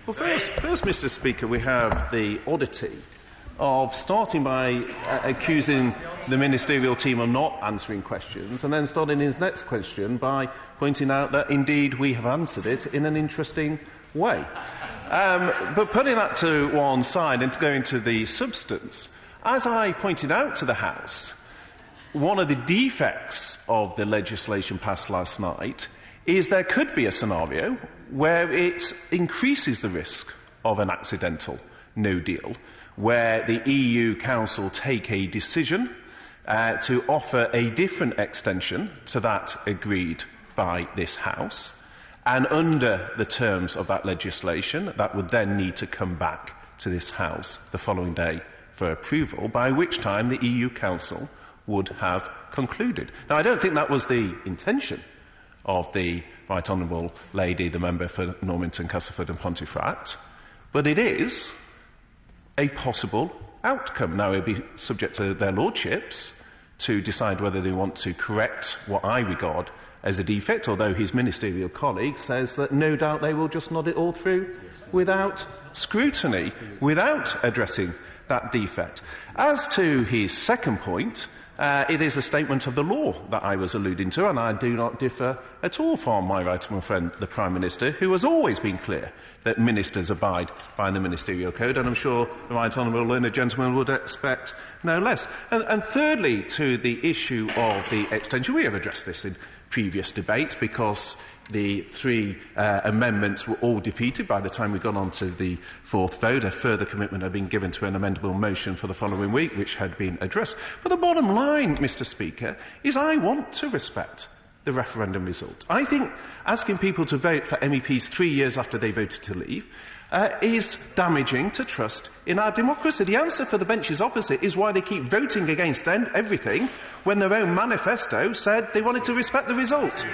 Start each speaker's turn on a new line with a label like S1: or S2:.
S1: Well, first, Mr. Speaker, we have the oddity of starting by accusing the ministerial team of not answering questions and then starting his next question by pointing out that, indeed, we have answered it in an interesting way. But putting that to one side and going to the substance, as I pointed out to the House, one of the defects of the legislation passed last night is there could be a scenario where it increases the risk of an accidental no deal, where the EU Council take a decision to offer a different extension to that agreed by this House, and under the terms of that legislation, that would then need to come back to this House the following day for approval, by which time the EU Council would have concluded. Now, I don't think that was the intention of the Right Honourable Lady, the member for Normanton, Castleford and Pontefract, but it is a possible outcome. Now, it will be subject to their lordships to decide whether they want to correct what I regard as a defect, although his ministerial colleague says that no doubt they will just nod it all through without scrutiny, without addressing that defect. As to his second point, it is a statement of the law that I was alluding to, and I do not differ at all from my right honourable friend, the Prime Minister, who has always been clear that ministers abide by the ministerial code, and I'm sure the right honourable learned gentleman would expect no less. And thirdly, to the issue of the extension, we have addressed this in previous debates because the three amendments were all defeated by the time we got on to the fourth vote. A further commitment had been given to an amendable motion for the following week, which had been addressed. But the bottom line, Mr. Speaker, is I want to respect the referendum result. I think asking people to vote for MEPs 3 years after they voted to leave is damaging to trust in our democracy. The answer for the benches opposite is why they keep voting against everything when their own manifesto said they wanted to respect the result.